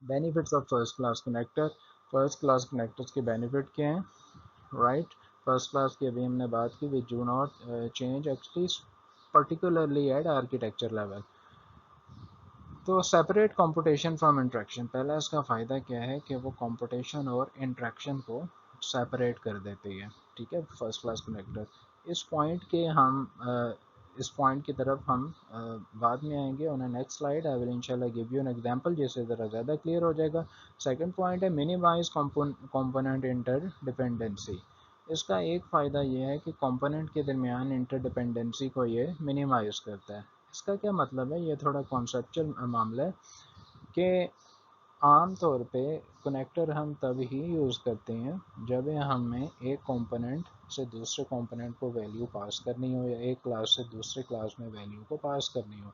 Benefits of first class connector. First class connectors के benefit क्या हैं? राइट, फर्स्ट क्लास की अभी हमने बात की, which do not change actually particularly at architecture level। तो सेपरेट कंपटीशन फ्रॉम इंट्रैक्शन, पहला इसका फ़ायदा क्या है कि वो कंपटीशन और इंट्रैक्शन को सेपरेट कर देती है। ठीक है, फर्स्ट क्लास कनेक्टर। इस पॉइंट के हम इस पॉइंट की तरफ हम बाद में आएंगे on next slide. I will इंशाल्लाह गिव यू एन एग्जांपल जिससे ज़रा ज़्यादा क्लियर हो जाएगा। सेकंड पॉइंट है मिनिमाइज कंपोनेंट इंटर डिपेंडेंसी। इसका एक फ़ायदा ये है कि कंपोनेंट के दरमियान इंटरडिपेंडेंसी को ये मिनिमाइज करता है। इसका क्या मतलब है? ये थोड़ा कॉन्सेप्चुअल मामला है कि आम तौर पे कनेक्टर हम तब ही यूज़ करते हैं जब हमें एक कंपोनेंट से दूसरे कंपोनेंट को वैल्यू पास करनी हो या एक क्लास से दूसरे क्लास में वैल्यू को पास करनी हो।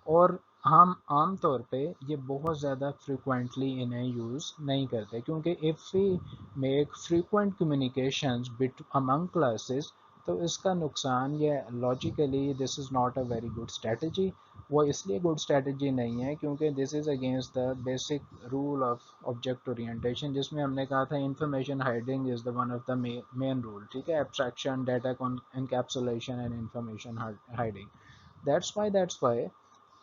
और हम आम तौर पे ये बहुत ज़्यादा फ्रिक्वेंटली इन्हें यूज़ नहीं करते, क्योंकि if we make frequent communications bit among classes, तो इसका नुकसान ये logically this is not a very good strategy. वो इसलिए गुड स्ट्रेटजी नहीं है क्योंकि this is against the basic rule of object orientation, जिसमें हमने कहा था information hiding is the one of the main rule. ठीक है, abstraction, data encapsulation and information hiding. That's why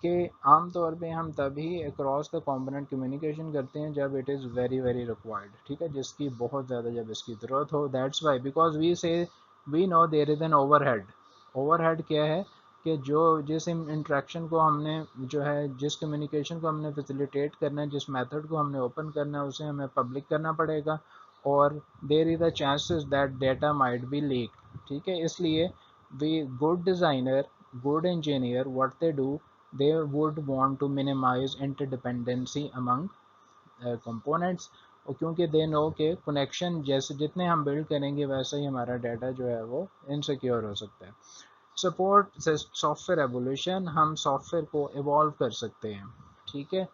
कि आम तौर पे हम तभी अक्रॉस द कंपोनेंट कम्युनिकेशन करते हैं जब it is very very required. ठीक है, जिसकी बहुत ज़्यादा जब इसकी ज़रूरत हो। That's why because we say we know there is an overhead. Overhead क्या है कि जो जिस इंट्रैक्शन को हमने जो है जिस कम्युनिकेशन को हमने फैसिलिटेट करना है, जिस मेथड को हमने ओपन करना है, उसे हमें पब्लिक करना पड़ेगा और there is a chances that data might be leak. ठीक है, इसलिए we good designer, good engineer, what they do, they would want to minimize interdependency among components। और क्योंकि दे नो के कनेक्शन जैसे जितने हम बिल्ड करेंगे वैसे ही हमारा डाटा जो है वो इनसिक्योर हो सकता है। सपोर्ट सॉफ्टवेयर एवोल्यूशन, हम सॉफ्टवेयर को इवॉल्व कर सकते हैं। ठीक है,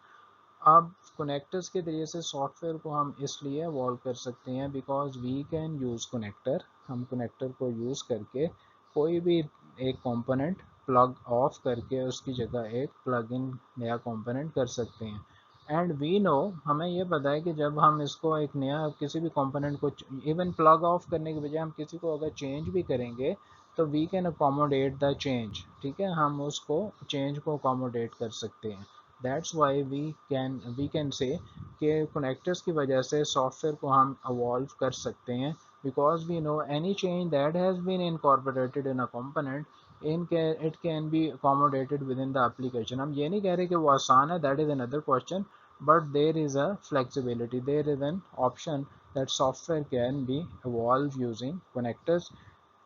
अब कनेक्टर्स के जरिए से सॉफ्टवेयर को हम इसलिए इवॉल्व कर सकते हैं because we can use connector. हम कनेक्टर को यूज़ करके कोई भी एक कंपोनेंट प्लग ऑफ करके उसकी जगह एक प्लग इन नया कंपोनेंट कर सकते हैं। एंड वी नो, हमें ये पता है कि जब हम इसको एक नया किसी भी कंपोनेंट को इवन प्लग ऑफ करने के बजाय हम किसी को अगर चेंज भी करेंगे तो we can accommodate the change. ठीक है, हम उसको चेंज को अकोमोडेट कर सकते हैं। That's why we can say कि कनेक्टर्स की वजह से सॉफ्टवेयर को हम अवॉल्व कर सकते हैं because we know any change that has been incorporated in a component it can be accommodated within the application. हम ये नहीं कह रहे कि वो आसान है, that is another question, but there is a flexibility, there is an option that software can be evolved using connectors।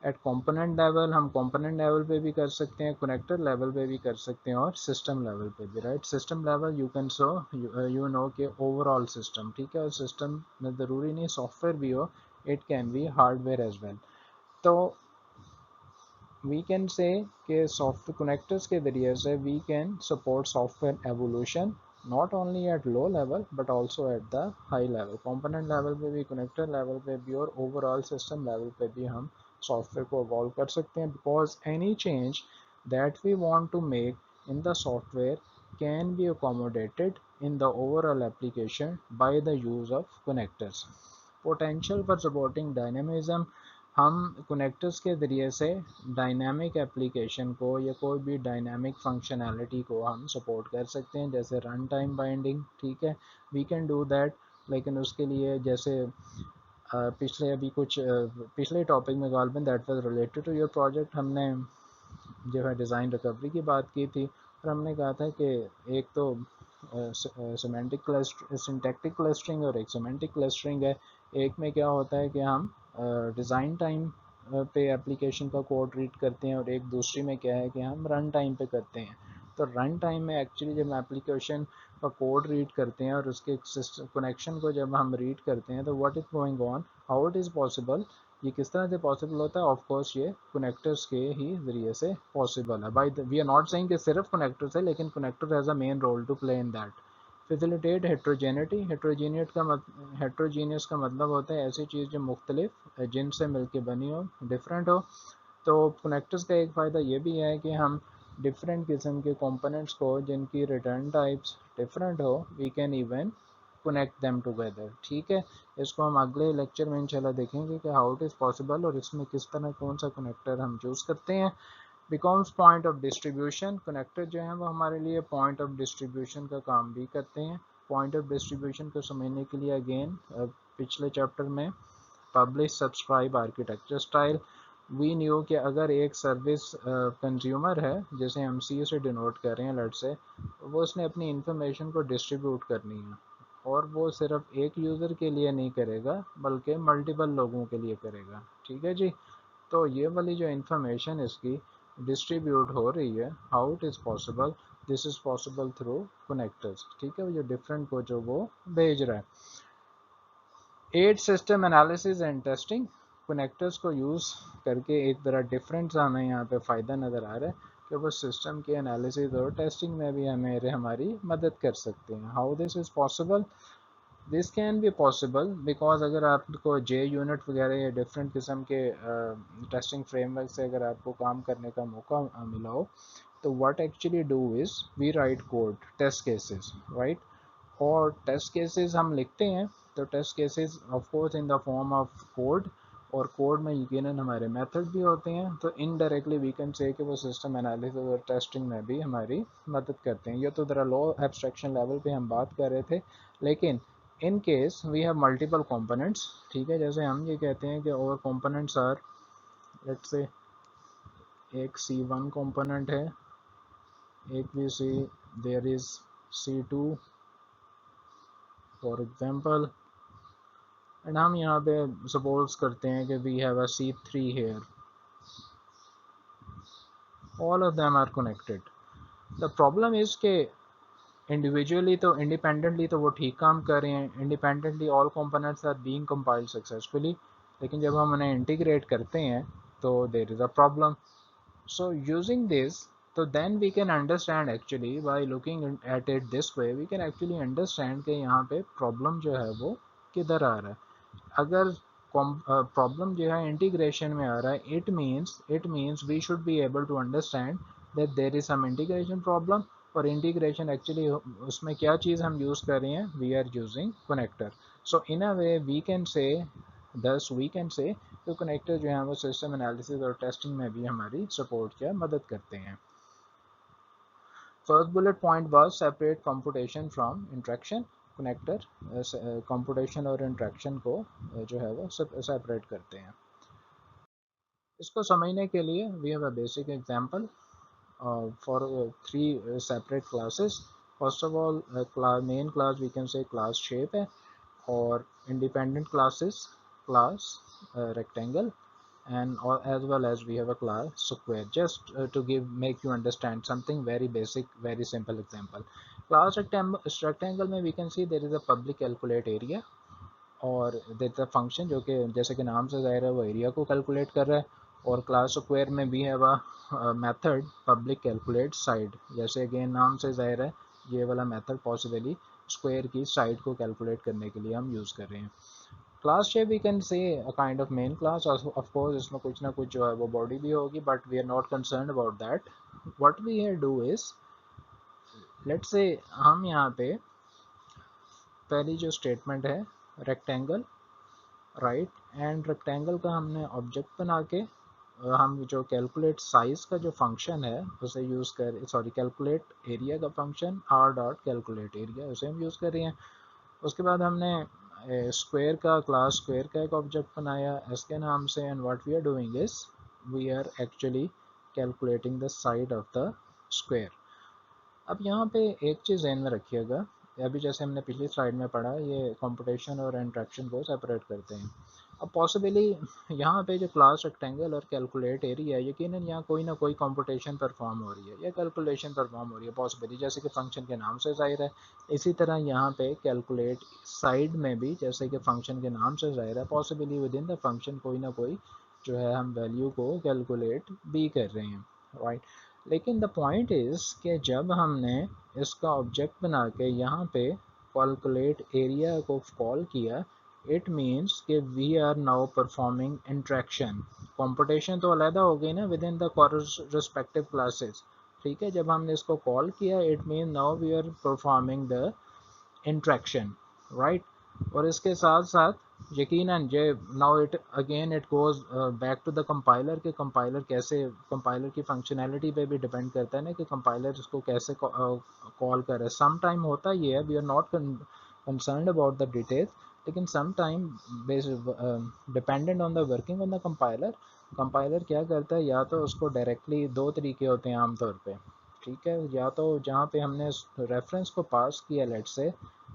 At component level हम कंपोनेंट लेवल पे भी कर सकते हैं, कनेक्टर लेवल पे भी कर सकते हैं और सिस्टम लेवल पे भी। Right, system level you can so you know के ओवरऑल सिस्टम। ठीक है, और सिस्टम में ज़रूरी नहीं सॉफ्टवेयर भी हो, it can be hardware as well. तो वी कैन से कि सॉफ्ट कनेक्टर्स के ज़रिए से we can support software evolution not only at low level but also at the high level. Component level पे भी, कनेक्टर लेवल पे भी और ओवरऑल सिस्टम लेवल पे भी हम सॉफ्टवेयर को इवॉल्व कर सकते हैं because any change that we want to make in the software can be accommodated in the overall application by the use of connectors। Potential for supporting dynamism, हम connectors के ज़रिए से डायनामिक एप्लीकेशन को या कोई भी डायनामिक फंक्शनैलिटी को हम सपोर्ट कर सकते हैं, जैसे रन टाइम बाइंडिंग। ठीक है, वी कैन डू दैट। लेकिन उसके लिए जैसे पिछले अभी कुछ पिछले टॉपिक में गालबन that was related to your project, हमने जो है डिज़ाइन रिकवरी की बात की थी और हमने कहा था कि एक तो सिमेंटिक क्लस्टर सिंटैक्टिक क्लस्टरिंग और एक सिमेंटिक क्लस्टरिंग है। एक में क्या होता है कि हम डिज़ाइन टाइम पे एप्लीकेशन का कोड रीड करते हैं और एक दूसरी में क्या है कि हम रन टाइम पे करते हैं। तो रन टाइम में एक्चुअली जब एप्लीकेशन का कोड रीड करते हैं और उसके कनेक्शन को जब हम रीड करते हैं तो what is going on, how it is possible, ये किस तरह से पॉसिबल होता है? ऑफ कोर्स ये कनेक्टर्स के ही ज़रिए से पॉसिबल है। By we are not saying कि सिर्फ कनेक्टर्स है, लेकिन connector has a main role to play in that. Facilitate heterogeneity, heterogeneous का मतलब होता है ऐसी चीज़ जो मुख्तलिफ जिनसे मिलके बनी हो, डिफरेंट हो। तो कनेक्टर्स का एक फ़ायदा ये भी है कि हम डिफरेंट किस्म के कंपोनेंट्स को जिनकी रिटर्न टाइप्स डिफरेंट हो, we can even connect them together. ठीक है, इसको हम अगले लेक्चर में इंशाल्लाह देखेंगे कि हाउ इट इज़ पॉसिबल और इसमें किस तरह कौन सा कनेक्टर हम चूज़ करते हैं. Becomes point of distribution. Connector जो है वो हमारे लिए पॉइंट ऑफ डिस्ट्रीब्यूशन का काम भी करते हैं. पॉइंट ऑफ डिस्ट्रीब्यूशन को समझने के लिए अगेन पिछले चैप्टर में publish subscribe architecture style we knew कि अगर एक सर्विस कंज्यूमर है, जैसे हम सी से डिनोट कर रहे हैं लेट से, वो उसने अपनी इंफॉर्मेशन को डिस्ट्रीब्यूट करनी है और वो सिर्फ एक यूज़र के लिए नहीं करेगा बल्कि मल्टीपल लोगों के लिए करेगा. ठीक है जी. तो ये वाली जो इंफॉर्मेशन इसकी डिस्ट्रीब्यूट हो रही है, how it is possible, this is possible through connectors. ठीक है, वो जो डिफरेंट को जो वो भेज रहा है. Add system analysis and testing. Connectors को यूज़ करके एक तरह डिफरेंट हमें यहाँ पे फ़ायदा नज़र आ रहा है कि वो सिस्टम के एनालिसिस और टेस्टिंग में भी हमारी मदद कर सकते हैं. How this is possible, this can be possible because अगर आपको जे यूनिट वगैरह या डिफरेंट किस्म के टेस्टिंग फ्रेमवर्क से अगर आपको काम करने का मौका मिला हो, तो what actually do is we write code test cases, right. और टेस्ट केसेस हम लिखते हैं तो test cases of course in the form of code, और कोड में यकीनन हमारे मेथड भी होते हैं. तो इनडायरेक्टली वी कैन से कि वो सिस्टम एनालिसिस और टेस्टिंग में भी हमारी मदद करते हैं. ये तो ज़रा लो एब्स्ट्रैक्शन लेवल पे हम बात कर रहे थे, लेकिन in case we have multiple components. ठीक है, जैसे हम ये कहते हैं कि और कंपोनेंट्स आर लेट्स से एक C1 कंपोनेंट है, एक भी C there is C2 for example, and हम यहाँ पे सपोज करते हैं कि we have a C3 here. All of them are connected. The problem is के इंडिविजुअली तो इंडिपेंडेंटली तो वो ठीक काम कर रहे हैं, independently all components are being compiled successfully, लेकिन जब हम उन्हें इंटीग्रेट करते हैं तो there is a problem. So using this, तो then we can understand actually bye looking at it this way, we can actually understand कि यहाँ पे प्रॉब्लम जो है वो किधर आ रहा है. अगर प्रॉब्लम जो है इंटीग्रेशन में आ रहा है, it means we should be able to understand that there is some integration problem. और इंटीग्रेशन एक्चुअली उसमें क्या चीज़ हम यूज़ कर रहे हैं, we are using connector. So in a way we can say, thus we can से तो कनेक्टर जो है वो सिस्टम एनालिसिस और टेस्टिंग में भी हमारी सपोर्ट या मदद करते हैं. First bullet point was separate computation from interaction. Connector computation और इंट्रैक्शन को जो है वो सेपरेट करते हैं. इसको समझने के लिए we have a basic example for three separate classes. First of all, main class we can say class shape है, और independent classes class rectangle, and as well as we have a class square. Just to make you understand something very basic, very simple example. Class rectangle में we can see there is a public calculate area, और there is a function जो कि जैसे कि नाम से ज़ाहिर है वो एरिया को कैलकुलेट कर रहा है. और क्लास स्क्वायर में भी है वह मेथड पब्लिक कैलकुलेट साइड, जैसे अगेन नाम से ज़ाहिर है ये वाला मेथड पॉसिबली स्क्वायर की साइड को कैलकुलेट करने के लिए हम यूज़ कर रहे हैं. Class shape we can say a kind of main class, of course इसमें कुछ ना कुछ जो है वो बॉडी भी होगी, but we are not concern about that. What we here do is, let's say हम यहाँ पे पहली जो स्टेटमेंट है रेक्टेंगल, राइट, एंड रेक्टेंगल का हमने ऑब्जेक्ट बना के हम जो कैलकुलेट साइज का जो फंक्शन है उसे यूज़ कर, सॉरी कैलकुलेट एरिया का function R dot calculate area उसे हम यूज़ कर रहे हैं. उसके बाद हमने स्क्वायर का क्लास स्क्वायर का एक ऑब्जेक्ट बनाया इसके नाम से, and what we are doing is we are actually calculating the side of the square. अब यहाँ पे एक चीज़ ध्यान में रखिएगा, अभी जैसे हमने पिछली स्लाइड में पढ़ा ये कंप्यूटेशन और इंट्रैक्शन को सेपरेट करते हैं. अब पॉसिबली यहाँ पे जो क्लास रेक्टेंगल और कैलकुलेट एरिया है, यकीनन यहाँ कोई ना कोई कंप्यूटेशन परफॉर्म हो रही है या कैलकुलेशन परफॉर्म हो रही है पॉसिबली, जैसे कि फंक्शन के नाम से जाहिर है. इसी तरह यहाँ पे कैलकुलेट साइड में भी जैसे कि फंक्शन के नाम से जाहिर है possibly with in the function कोई ना कोई जो है हम वैल्यू को कैलकुलेट भी कर रहे हैं, राइट. लेकिन द पॉइंट इज़ कि जब हमने इसका ऑब्जेक्ट बना के यहाँ पे कैलकुलेट एरिया को कॉल किया, इट मीन्स कि we are now performing interaction. Computation तो अलहदा हो गई ना within the respective classes. ठीक है, जब हमने इसको कॉल किया it mean now we are performing the interaction. Right. और इसके साथ साथ यकीनन ये now it again it goes back to the compiler के कंपाइलर कैसे, कंपाइलर की फंक्शनैलिटी पे भी डिपेंड करता है ना कि कंपाइलर इसको कैसे कॉल करे। सम टाइम होता ये है, we are not concerned about the details, लेकिन some time dependent on the working on the compiler, compiler क्या करता है, या तो उसको डायरेक्टली दो तरीके होते हैं आमतौर पे, ठीक है, या तो जहाँ पे हमने रेफरेंस को पास किया लेट से,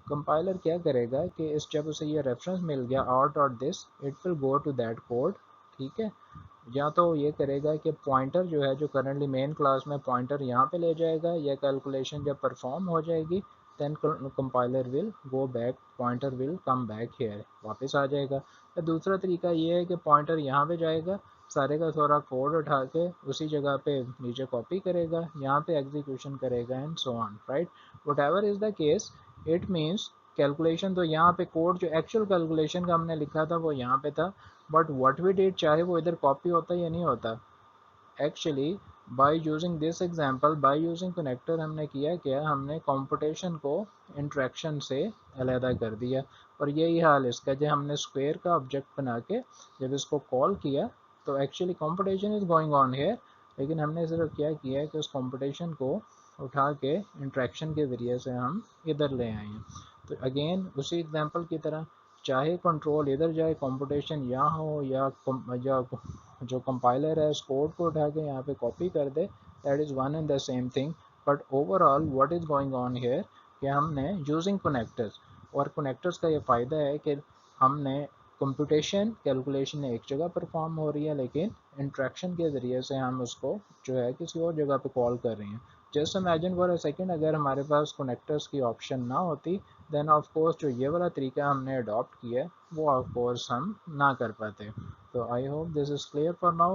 कंपाइलर क्या करेगा कि इस जब उसे ये रेफरेंस मिल गया आउट और this, it will go to that code, ठीक है, या तो ये करेगा कि पॉइंटर जो है जो करंटली मेन क्लास में पॉइंटर यहाँ पे ले जाएगा, या कैलकुलेशन जब परफॉर्म हो जाएगी then compiler will go back, pointer will come back here, वापस आ जाएगा। या दूसरा तरीका ये है कि पॉइंटर यहाँ पे जाएगा, सारे का सारा कोड उठा के उसी जगह पे नीचे कॉपी करेगा, यहाँ पे एग्जीक्यूशन करेगा and so on, right. What ever is the case, it means calculation तो यहाँ पे कोड जो एक्चुअल कैलकुलेशन का हमने लिखा था वो यहाँ पे था, बट व्हाट वी डिड चाहे वो इधर कॉपी होता या नहीं होता, actually by using this example, by using connector हमने किया क्या, हमने कंप्यूटेशन को इंट्रैक्शन से अलहदा कर दिया। और यही हाल इसका, जब हमने स्क्वायर का ऑब्जेक्ट बना के जब इसको कॉल किया तो actually computation is going on here, लेकिन हमने सिर्फ क्या किया है कि उस कंप्यूटेशन को उठा के इंट्रैक्शन के जरिए से हम इधर ले आए हैं। तो अगेन उसी एग्जांपल की तरह, चाहे कंट्रोल इधर जाए, कंप्यूटेशन यहाँ हो, या जो कंपाइलर है उस कोड को उठा के यहाँ पे कॉपी कर दे, that is one and the same thing. But overall what is going on here कि हमने यूजिंग कनेक्टर्स, और कनेक्टर्स का ये फ़ायदा है कि हमने कंप्यूटेशन कैलकुलेशन एक जगह परफॉर्म हो रही है, लेकिन इंट्रैक्शन के ज़रिए से हम उसको जो है किसी और जगह पे कॉल कर रहे हैं। Just imagine for a second, अगर हमारे पास कनेक्टर्स की ऑप्शन ना होती, देन ऑफ कोर्स जो ये वाला तरीका हमने अडॉप्ट किया है वो ऑफ कोर्स हम ना कर पाते। So I hope this is clear for now.